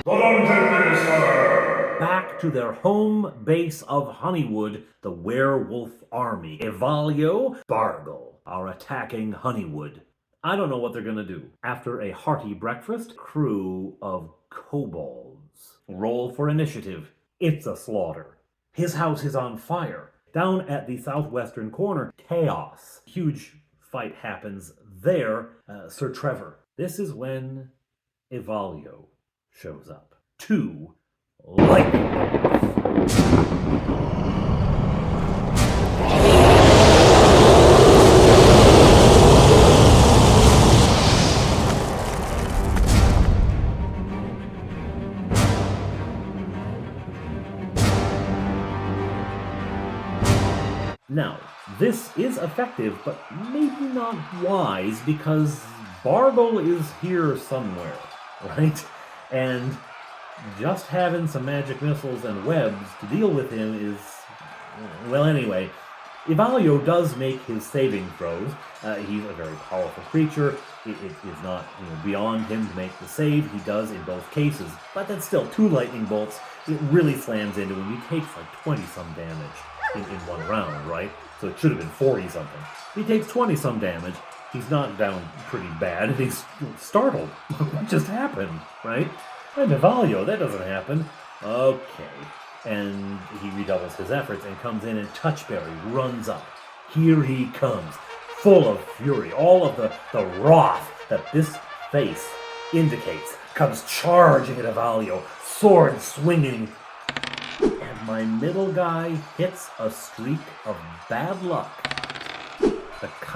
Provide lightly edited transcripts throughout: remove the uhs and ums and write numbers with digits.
The Dungeon Minister! Back to their home base of Honeywood, the werewolf army, Evalio, Bargo, are attacking Honeywood. I don't know what they're gonna do. After a hearty breakfast, crew of kobolds roll for initiative. It's a slaughter. His house is on fire. Down at the southwestern corner, chaos. Huge fight happens there. Sir Trevor. This is when Evalio shows up. 2 lightning bolts. Now, this is effective, but maybe not wise, because Bargo is here somewhere, right? And just having some magic missiles and webs to deal with him is... well, anyway, Evalio does make his saving throws. He's a very powerful creature. It is not beyond him to make the save. He does in both cases. But that's still 2 lightning bolts. It really slams into him. He takes like 20-some damage in one round, right? So it should have been 40-something. He takes 20-some damage. He's knocked down pretty bad, and he's startled. What just happened, right? I'm Evalio, that doesn't happen. Okay. And he redoubles his efforts and comes in, and Touchberry runs up. Here he comes, full of fury. All of the wrath that this face indicates comes charging at Evalio, sword swinging. And my middle guy hits a streak of bad luck,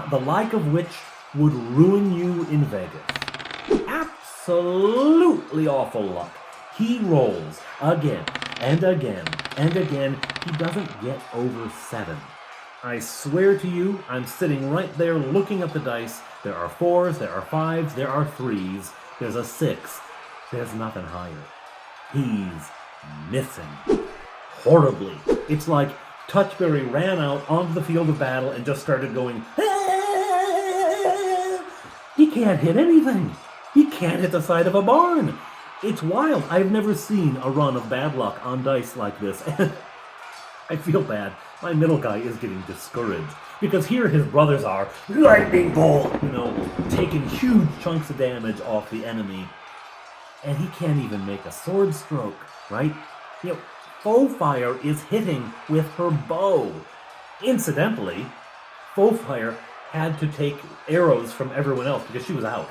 the like of which would ruin you in Vegas. Absolutely awful luck. He rolls again and again and again. He doesn't get over 7. I swear to you, I'm sitting right there looking at the dice. There are 4s, there are 5s, there are 3s, there's a 6. There's nothing higher. He's missing. Horribly. It's like Touchberry ran out onto the field of battle and just started going, "Ah!" He can't hit anything. He can't hit the side of a barn. It's wild. I've never seen a run of bad luck on dice like this. I feel bad. My middle guy is getting discouraged. Because here his brothers are, lightning bolt, taking huge chunks of damage off the enemy. And he can't even make a sword stroke, right? Fire is hitting with her bow. Incidentally, Fire had to take arrows from everyone else because she was out.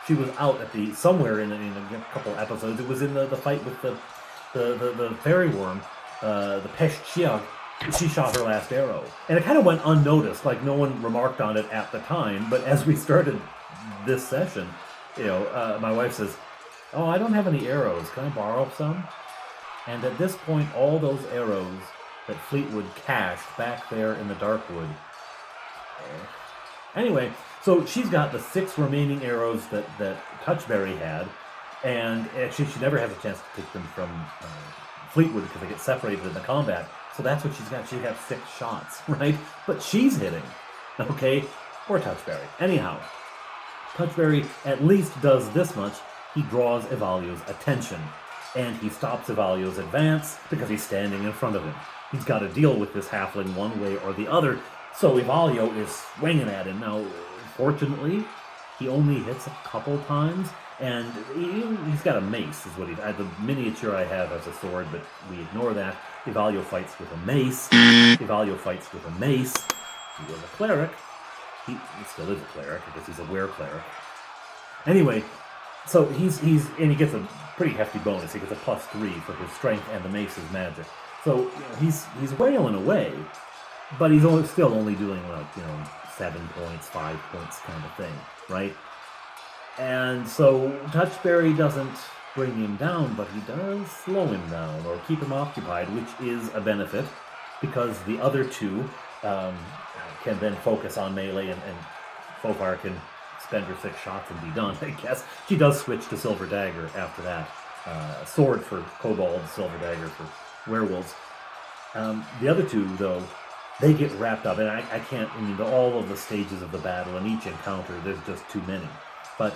She was out at somewhere in a couple episodes. It was in the fight with the fairy worm, the Pesh Chiag. She shot her last arrow. And it kind of went unnoticed, like no one remarked on it at the time. But as we started this session, my wife says, "Oh, I don't have any arrows. Can I borrow some?" And at this point, all those arrows that Fleetwood cached back there in the Darkwood. Anyway, so she's got the 6 remaining arrows that Touchberry had, and actually she never has a chance to take them from Fleetwood because they get separated in the combat. So that's what she's got. She's got 6 shots, right? But she's hitting, okay? Or Touchberry. Anyhow, Touchberry at least does this much. He draws Evalio's attention. And he stops Evalio's advance because he's standing in front of him. He's got to deal with this halfling one way or the other, so Evalio is swinging at him. Now, fortunately, he only hits a couple times, and he's got a mace, is what the miniature I have as a sword, but we ignore that. Evalio fights with a mace. Evalio fights with a mace. He was a cleric. He still is a cleric, because he's a were-cleric. Anyway, so he gets a pretty hefty bonus. He gets a +3 for his strength and the mace's magic. So he's wailing away, but he's still only doing 7 points, 5 points kind of thing, right? And so Touchberry doesn't bring him down, but he does slow him down or keep him occupied, which is a benefit because the other 2 can then focus on melee, and Fofire can spend her 6 shots and be done, I guess. She does switch to Silver Dagger after that. Sword for kobolds, Silver Dagger for werewolves. The other 2, though, they get wrapped up, and I can't, all of the stages of the battle and each encounter, there's just too many. But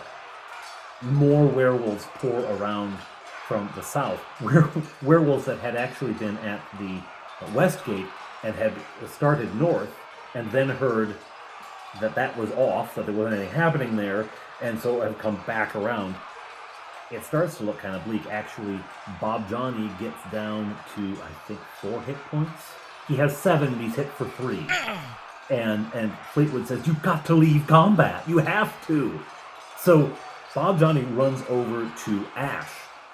more werewolves pour around from the south, werewolves that had actually been at the west gate and had started north, and then heard that that was off, that there wasn't anything happening there, and so have come back around. It starts to look kind of bleak. Actually, Bob Johnny gets down to, I think, 4 hit points. He has 7, and he's hit for 3. And Fleetwood says, "You've got to leave combat. You have to." So Bob Johnny runs over to Ash,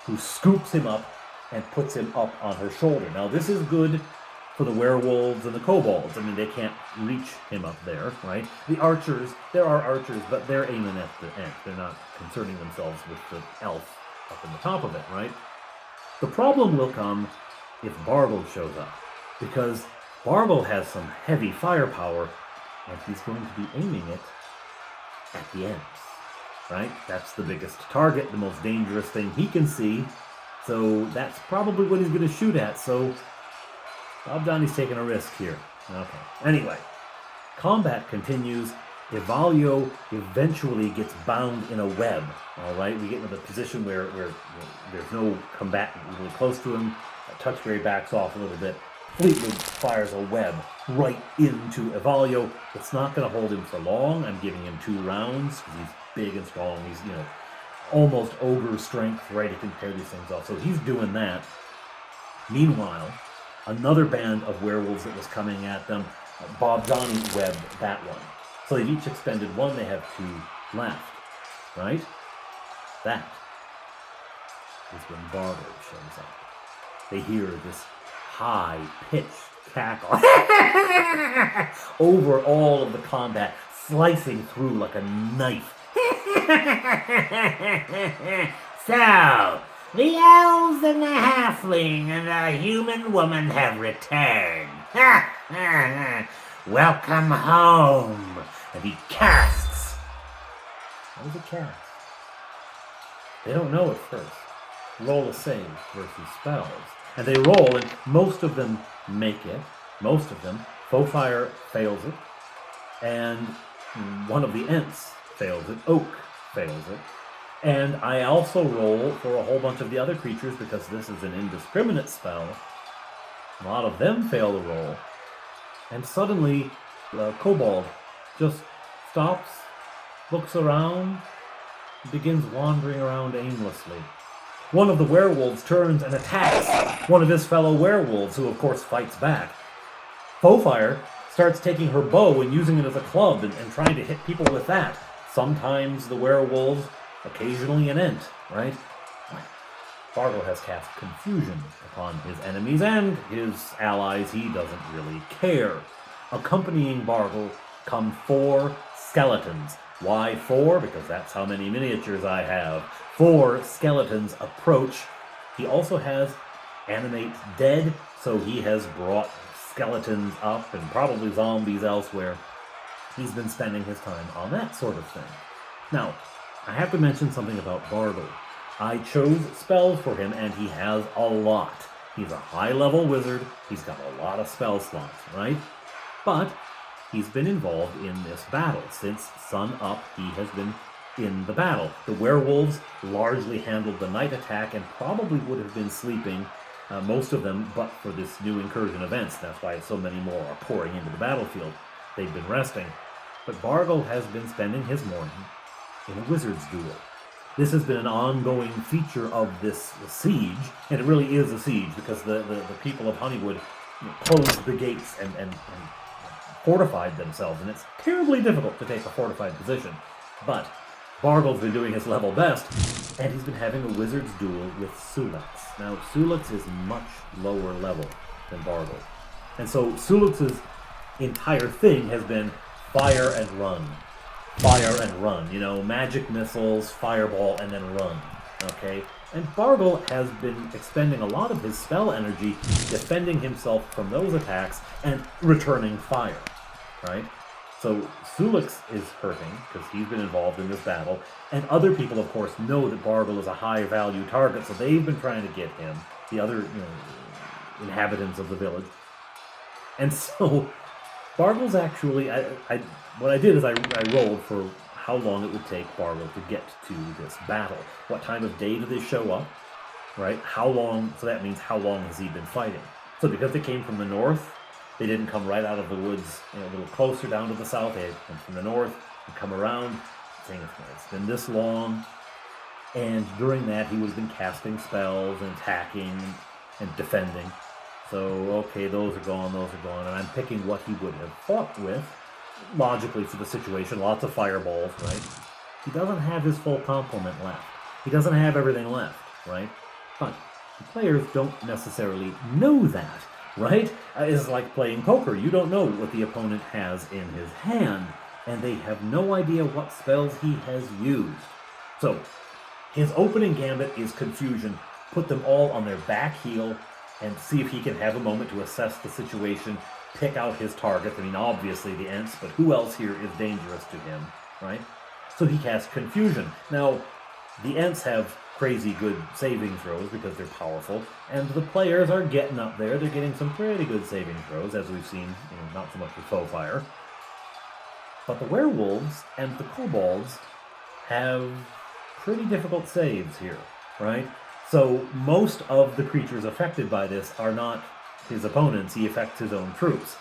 who scoops him up and puts him up on her shoulder. Now, this is good for the werewolves and the kobolds. I mean, they can't reach him up there, right? The archers, there are archers, but they're aiming at the ant. They're not concerning themselves with the elf up in the top of it, right? The problem will come if Bargo shows up, because Bargo has some heavy firepower, and he's going to be aiming it at the ends, right? That's the biggest target, the most dangerous thing he can see, so that's probably what he's going to shoot at. So Bob Johnny's taking a risk here. Okay. Anyway, combat continues. Evalio eventually gets bound in a web. All right, we get into the position where there's no combatant really close to him. Touchberry backs off a little bit. Fleetwood fires a web right into Evalio. It's not going to hold him for long. I'm giving him 2 rounds because he's big and strong. He's, almost ogre strength, right? He can tear these things off. So he's doing that. Meanwhile, another band of werewolves that was coming at them, Bob Johnny webbed that one. So they've each expended 1. They have 2 left, right? That is when Bargo shows up. They hear this high-pitched cackle over all of the combat, slicing through like a knife. So, the elves and the halfling and the human woman have returned. Welcome home. And he casts. What does it cast? They don't know at first. Roll a save versus spells. And they roll, and most of them make it. Most of them. Fire fails it. And one of the Ents fails it. Oak fails it. And I also roll for a whole bunch of the other creatures because this is an indiscriminate spell. A lot of them fail the roll. And suddenly, the kobold just stops, looks around, begins wandering around aimlessly. One of the werewolves turns and attacks one of his fellow werewolves, who of course fights back. Fire starts taking her bow and using it as a club and trying to hit people with that. Sometimes the werewolves, occasionally an Ent, right? Bargo has cast confusion upon his enemies and his allies. He doesn't really care. Accompanying Bargo come 4 skeletons. Why 4? Because that's how many miniatures I have. 4 skeletons approach. He also has animate dead, so he has brought skeletons up and probably zombies elsewhere. He's been spending his time on that sort of thing. Now, I have to mention something about Bargo. I chose spells for him, and he has a lot. He's a high-level wizard. He's got a lot of spell slots, right? But he's been involved in this battle. Since sun up, he has been in the battle. The werewolves largely handled the night attack and probably would have been sleeping, most of them, but for this new incursion events. That's why so many more are pouring into the battlefield. They've been resting. But Bargo has been spending his morning in a wizard's duel. This has been an ongoing feature of this siege, and it really is a siege because the people of Honeywood closed the gates and fortified themselves, and it's terribly difficult to take a fortified position. But Bargo's been doing his level best, and he's been having a wizard's duel with Sulix. Now, Sulix is much lower level than Bargo. And so Sulix's entire thing has been fire and run. Fire and run. Magic missiles, fireball, and then run. Okay? And Bargo has been expending a lot of his spell energy defending himself from those attacks and returning fire. Right? So Sulix is hurting because he's been involved in this battle, and other people, of course, know that Bargo is a high-value target, so they've been trying to get him, the other inhabitants of the village. And so Bargo's actually, what I did is I rolled for how long it would take Bargo to get to this battle. What time of day do they show up? right? How long, so that means how long has he been fighting? So because they came from the north, they didn't come right out of the woods, a little closer down to the south. They come from the north and come around, saying it's been this long. And during that, he would have been casting spells and attacking and defending. So, okay, those are gone, and I'm picking what he would have fought with, logically for the situation. Lots of fireballs, right? He doesn't have his full complement left. He doesn't have everything left, right? But the players don't necessarily know that, right? It's like playing poker. You don't know what the opponent has in his hand, and they have no idea what spells he has used. So, his opening gambit is confusion. Put them all on their back heel and see if he can have a moment to assess the situation, pick out his target. I mean, obviously the Ents, but who else here is dangerous to him, right? So he casts confusion. Now, the Ents have crazy good saving throws because they're powerful, and the players are getting up there. They're getting some pretty good saving throws, as we've seen, not so much with foe fire. But the werewolves and the kobolds have pretty difficult saves here, right? So most of the creatures affected by this are not his opponents. He affects his own troops.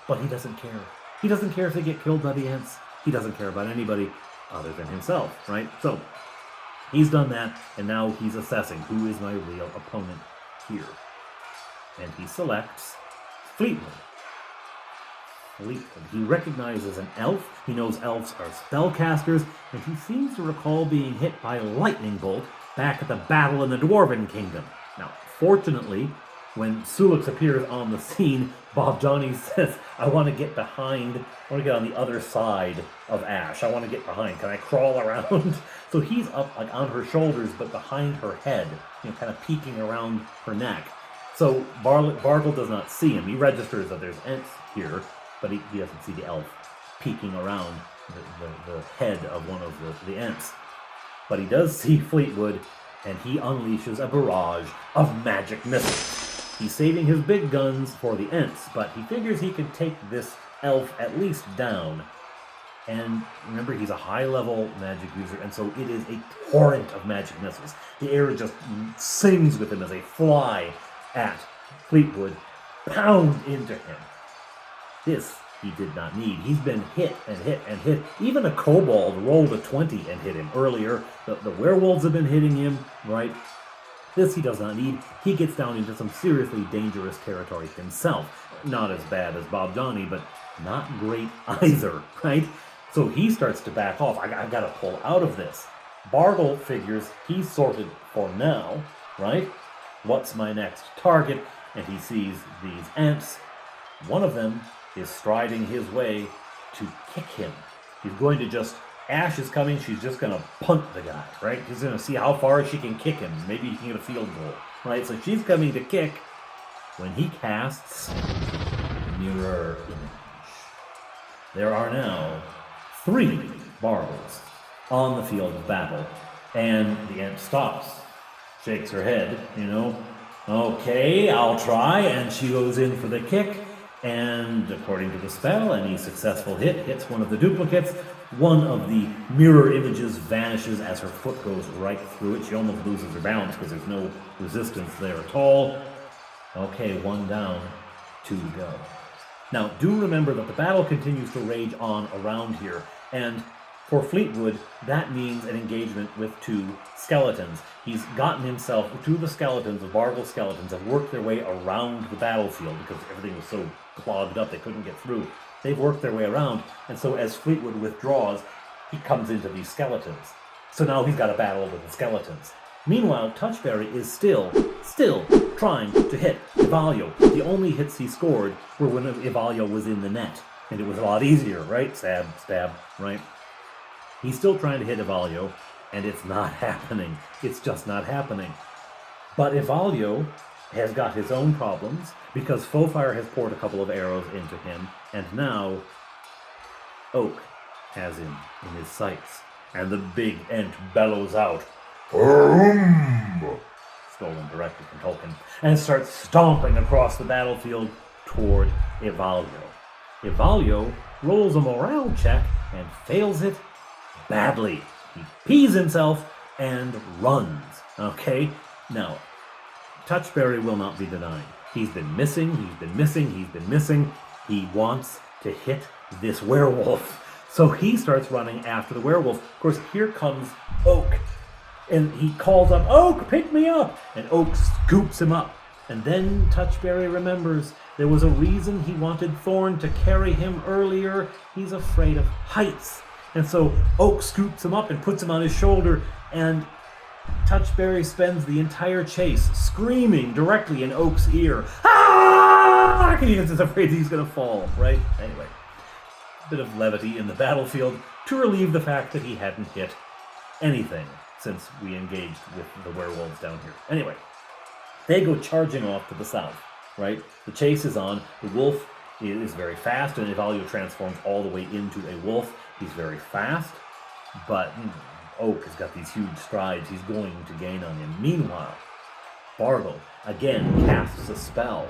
But he doesn't care. He doesn't care if they get killed by the Ents. He doesn't care about anybody other than himself, right? So he's done that, and now he's assessing who is my real opponent here. And he selects Fleetwood. He recognizes an elf. He knows elves are spellcasters, and he seems to recall being hit by a lightning bolt back at the battle in the Dwarven Kingdom. Now, fortunately, when Sulix appears on the scene, Bob Johnny says, I want to get behind, I want to get on the other side of Ash. I want to get behind. Can I crawl around? So he's up like on her shoulders, but behind her head, kind of peeking around her neck. So Bargo does not see him. He registers that there's Ents here, but he doesn't see the elf peeking around the head of one of the Ents. But he does see Fleetwood, and he unleashes a barrage of magic missiles. He's saving his big guns for the Ents, but he figures he can take this elf at least down. And remember, he's a high-level magic user, and so it is a torrent of magic missiles. The air just sings with him as they fly at Fleetwood, pound into him. This he did not need. He's been hit and hit and hit. Even a kobold rolled a 20 and hit him earlier. The werewolves have been hitting him, right? This he does not need. He gets down into some seriously dangerous territory himself. Not as bad as Bob Johnny, but not great either, right? So he starts to back off. I've got to pull out of this. Bargo figures he's sorted for now, right? What's my next target? And he sees these Ents. One of them is striding his way to kick him. He's going to just, Ash is coming, she's just going to punt the guy, right? She's going to see how far she can kick him. Maybe he can get a field goal, right? So she's coming to kick when he casts Mirror Image. There are now 3 Bargos on the field of battle, and the Ent stops, shakes her head, okay, I'll try, and she goes in for the kick. And according to the spell, any successful hit hits one of the duplicates. One of the mirror images vanishes as her foot goes right through it. She almost loses her balance because there's no resistance there at all. Okay, 1 down, 2 to go. Now, do remember that the battle continues to rage on around here. And for Fleetwood, that means an engagement with 2 skeletons. He's gotten himself, 2 of the skeletons, the Bargo skeletons, have worked their way around the battlefield because everything was so clogged up they couldn't get through. They've worked their way around, and so as Fleetwood withdraws, he comes into these skeletons. So now he's got a battle with the skeletons. Meanwhile, Touchberry is still trying to hit Evalio. The only hits he scored were when Evalio was in the net, and it was a lot easier, right? Stab, right? He's still trying to hit Evalio, and it's not happening. It's just not happening. But Evalio has got his own problems because Fofire has poured a couple of arrows into him, and now Oak has him in his sights. And the big Ent bellows out, stolen directly from Tolkien, and starts stomping across the battlefield toward Evalio. Evalio rolls a morale check and fails it badly. He pees himself and runs. Okay? Now, Touchberry will not be denied. He's been missing, he's been missing, he's been missing. He wants to hit this werewolf. So he starts running after the werewolf. Of course, here comes Oak. And he calls up, Oak, pick me up! And Oak scoops him up. And then Touchberry remembers there was a reason he wanted Thorn to carry him earlier. He's afraid of heights. And so Oak scoops him up and puts him on his shoulder, and Touchberry spends the entire chase screaming directly in Oak's ear. Ah! He's just afraid he's going to fall, right? Anyway, a bit of levity in the battlefield to relieve the fact that he hadn't hit anything since we engaged with the werewolves down here. Anyway, they go charging off to the south, right? The chase is on. The wolf is very fast, and Evalio transforms all the way into a wolf. He's very fast, but Oak has got these huge strides. He's going to gain on him. Meanwhile, Bargo again casts a spell,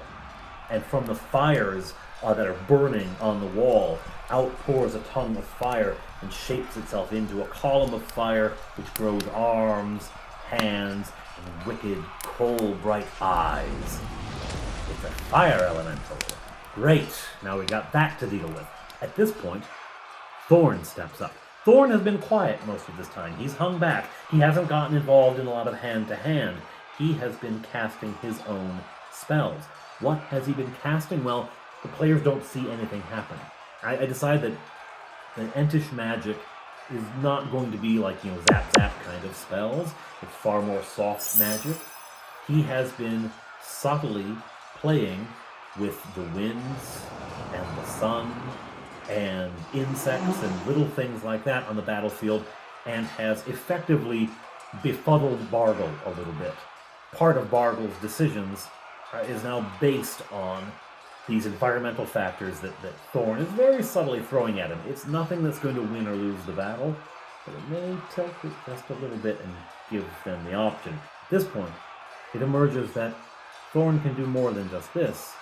and from the fires that are burning on the wall, out pours a tongue of fire and shapes itself into a column of fire which grows arms, hands, and wicked, coal-bright eyes. It's a fire elemental. Great, now we got that to deal with. At this point, Thorn steps up. Thorn has been quiet most of this time. He's hung back. He hasn't gotten involved in a lot of hand-to-hand. He has been casting his own spells. What has he been casting? Well, the players don't see anything happen. I decide that the Entish magic is not going to be like, zap kind of spells. It's far more soft magic. He has been subtly playing with the winds and the sun and insects and little things like that on the battlefield, and has effectively befuddled Bargo a little bit. Part of Bargo's decisions is now based on these environmental factors that Thorn is very subtly throwing at him. It's nothing that's going to win or lose the battle, but it may tilt it just a little bit and give them the option. At this point, it emerges that Thorn can do more than just this.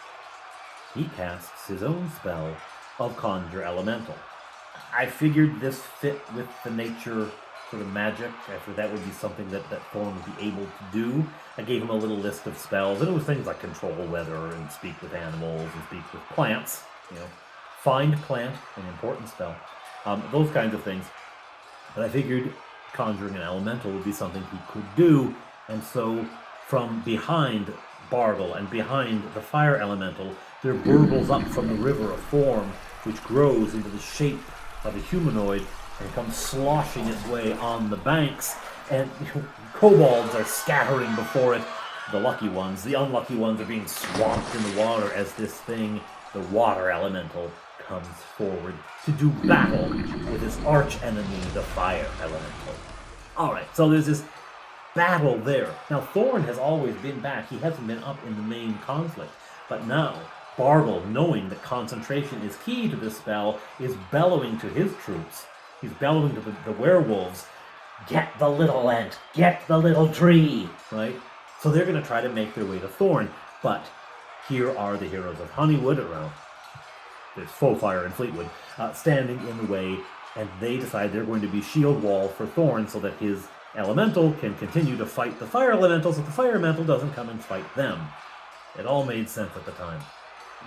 He casts his own spell of Conjure Elemental. I figured this fit with the nature sort of magic. I figured that would be something that Thorn would be able to do. I gave him a little list of spells, and it was things like control weather and speak with animals and speak with plants. Find plant, an important spell. Those kinds of things. But I figured conjuring an elemental would be something he could do, and so from behind Bargle and behind the fire elemental, there burbles up from the river a form which grows into the shape of a humanoid and comes sloshing its way on the banks, and kobolds are scattering before it. The lucky ones. The unlucky ones are being swamped in the water as this thing, the water elemental, comes forward to do battle with his arch enemy, the fire elemental. Alright, so there's this battle there. Now, Thorn has always been back. He hasn't been up in the main conflict. But now, Bargle, knowing that concentration is key to this spell, is bellowing to his troops. He's bellowing to the werewolves, get the little ant, get the little tree, right? So they're going to try to make their way to Thorn. But here are the Heroes of Honeywood around. There's Fofire and Fleetwood standing in the way, and they decide they're going to be shield wall for Thorn so that his elemental can continue to fight the fire elemental so the fire elemental doesn't come and fight them. It all made sense at the time.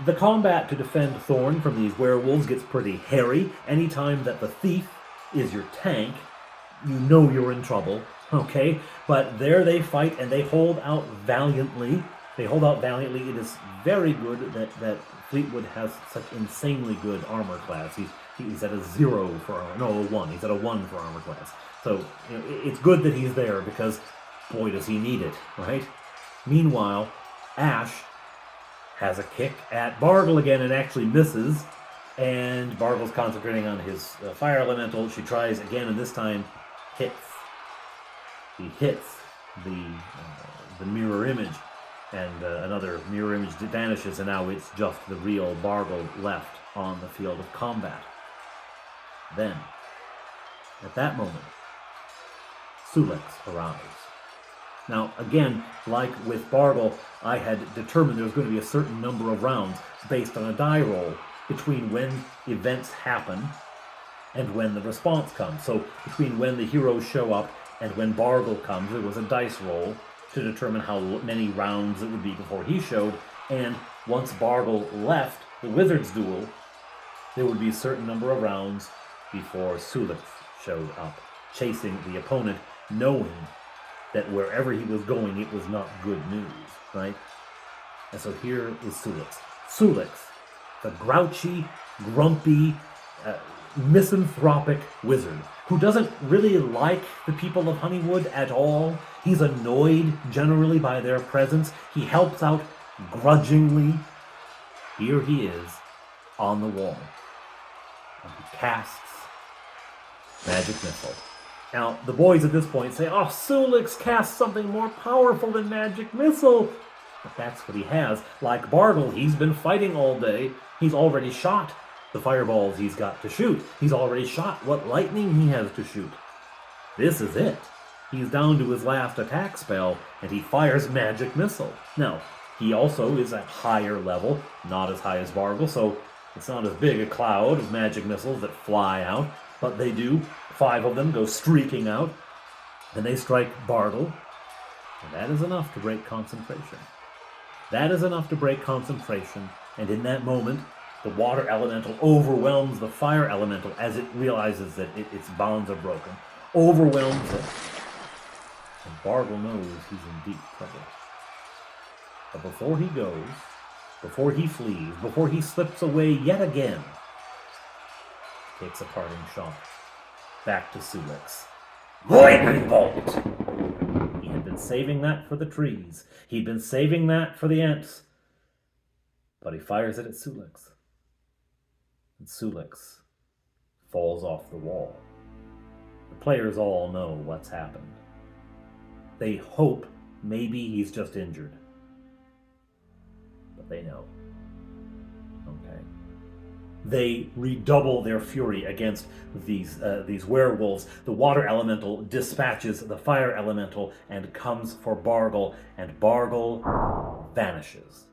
The combat to defend Thorn from these werewolves gets pretty hairy. Anytime that the thief is your tank, you know you're in trouble, okay? But there they fight, and they hold out valiantly. It is very good that Fleetwood has such insanely good armor class. He's at a 0 for armor, no, a 1. He's at a 1 for armor class. So it's good that he's there, because boy does he need it, right? Meanwhile, Ash has a kick at Bargle again and actually misses, and Bargle's concentrating on his fire elemental. She tries again, and this time hits. He hits the mirror image, and another mirror image vanishes, and now it's just the real Bargle left on the field of combat. Then, at that moment, Sulix arrives. Now, again, like with Bargle, I had determined there was going to be a certain number of rounds based on a die roll between when events happen and when the response comes. So between when the heroes show up and when Bargle comes, there was a dice roll to determine how many rounds it would be before he showed, and once Bargo left the Wizard's duel, there would be a certain number of rounds before Sulix showed up, chasing the opponent, knowing that wherever he was going, it was not good news, right? And so here is Sulix. Sulix, the grouchy, grumpy, misanthropic wizard who doesn't really like the people of Honeywood at all. He's annoyed generally by their presence. He helps out grudgingly. Here he is on the wall. And he casts Magic Missile. Now, the boys at this point say, oh, Sulix casts something more powerful than Magic Missile. But that's what he has. Like Bargo, he's been fighting all day. He's already shot the fireballs he's got to shoot. He's already shot what lightning he has to shoot. This is it. He's down to his last attack spell, and he fires Magic Missile. Now, he also is at higher level, not as high as Bargo, so it's not as big a cloud as Magic Missiles that fly out, but they do. 5 of them go streaking out, and they strike Bargo, and that is enough to break concentration. That is enough to break concentration, and in that moment, the water elemental overwhelms the fire elemental as it realizes that its bonds are broken. Overwhelms it. And Bargo knows he's in deep trouble. But before he goes, before he flees, before he slips away yet again, he takes a parting shot back to Sulix. Lightning Bolt! He had been saving that for the trees. He'd been saving that for the ants. But he fires it at Sulix. And Sulix falls off the wall. The players all know what's happened. They hope maybe he's just injured. But they know. Okay. They redouble their fury against these werewolves. The water elemental dispatches the fire elemental and comes for Bargo, and Bargo vanishes.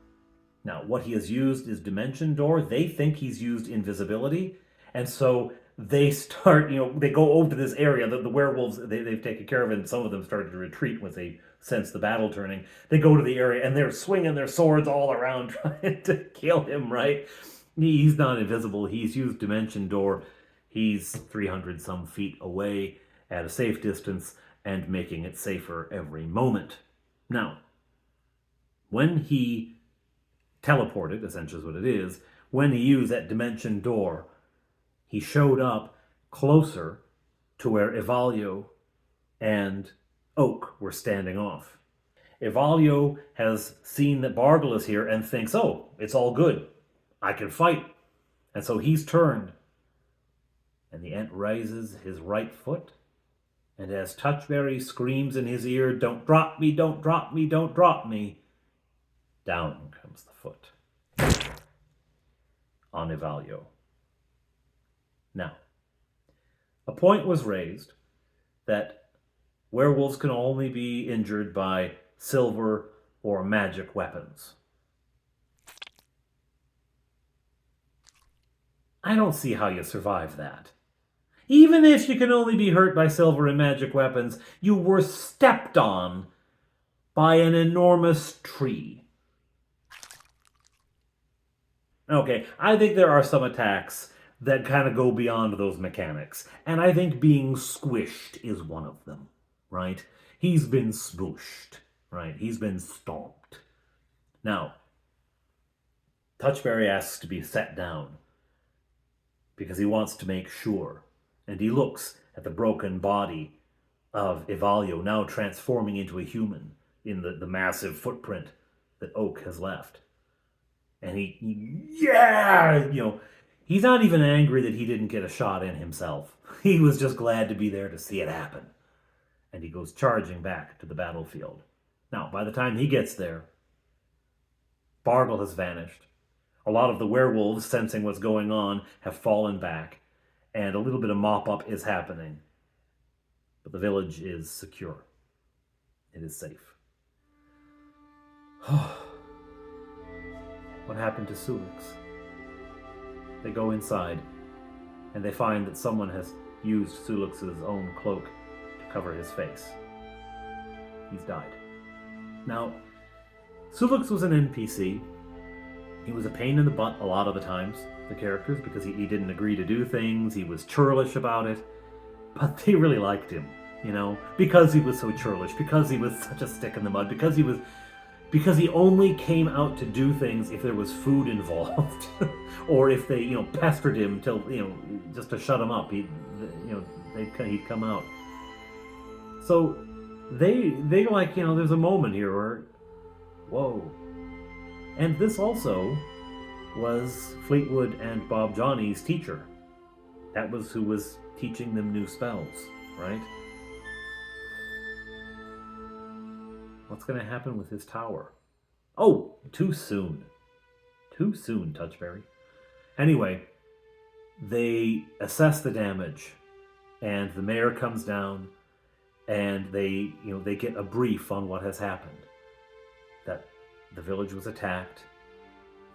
Now, what he has used is Dimension Door. They think he's used invisibility, and so they start, they go over to this area. The werewolves, they've taken care of it, and some of them started to retreat once they sense the battle turning. They go to the area, and they're swinging their swords all around trying to kill him, right? He's not invisible. He's used Dimension Door. He's 300 some feet away at a safe distance and making it safer every moment. Now, when he teleported, essentially is what it is, when he used that Dimension Door, he showed up closer to where Evalio and Oak were standing off. Evalio has seen that Bargo is here and thinks, oh, it's all good. I can fight. And so he's turned. And the ant raises his right foot, and as Touchberry screams in his ear, don't drop me, don't drop me, don't drop me, down comes the foot on Evalio. Now, a point was raised that werewolves can only be injured by silver or magic weapons. I don't see how you survive that. Even if you can only be hurt by silver and magic weapons, you were stepped on by an enormous tree. Okay, I think there are some attacks that kind of go beyond those mechanics, and I think being squished is one of them, right? He's been smooshed, right? He's been stomped. Now, Touchberry asks to be set down because he wants to make sure, and he looks at the broken body of Evalio, now transforming into a human in the massive footprint that Oak has left. And he's not even angry that he didn't get a shot in himself. He was just glad to be there to see it happen. And he goes charging back to the battlefield. Now, by the time he gets there, Bargo has vanished. A lot of the werewolves, sensing what's going on, have fallen back, and a little bit of mop-up is happening. But the village is secure. It is safe. What happened to Sulix? They go inside, and they find that someone has used Sulix's own cloak to cover his face. He's died. Now, Sulix was an NPC. He was a pain in the butt a lot of the times, the characters, because he didn't agree to do things, he was churlish about it, but they really liked him, you know, because he was so churlish, because he was such a stick in the mud, because he only came out to do things if there was food involved, or if they, you know, pestered him till, you know, just to shut him up, he'd come out. So they like, you know, there's a moment here where, whoa. And this also was Fleetwood and Bob Johnny's teacher. That was who was teaching them new spells, right? What's going to happen with his tower? Oh, too soon. Too soon, Touchberry. Anyway, they assess the damage, and the mayor comes down, and they get a brief on what has happened. That the village was attacked,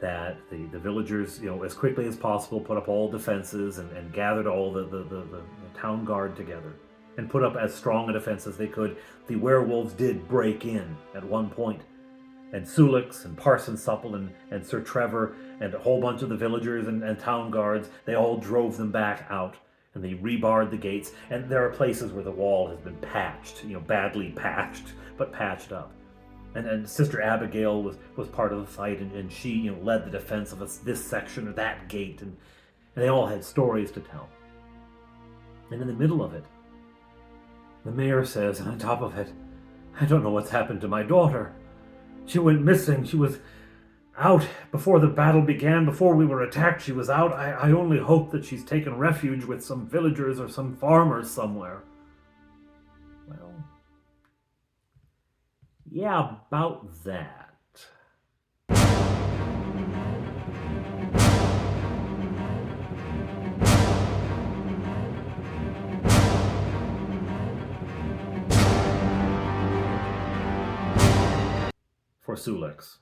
that the villagers, you know, as quickly as possible put up all defenses and gathered all the town guard together and put up as strong a defense as they could. The werewolves did break in at one point, and Sulix and Parson Supple and Sir Trevor and a whole bunch of the villagers and town guards, they all drove them back out, and they rebarred the gates. And there are places where the wall has been patched, you know, badly patched, but patched up. And Sister Abigail was part of the fight, and she, you know, led the defense of this section or that gate, and they all had stories to tell. And in the middle of it, the mayor says, and on top of it, I don't know what's happened to my daughter. She went missing. She was out before the battle began, before we were attacked. She was out. I only hope that she's taken refuge with some villagers or some farmers somewhere. Well, yeah, about that. For Sulix.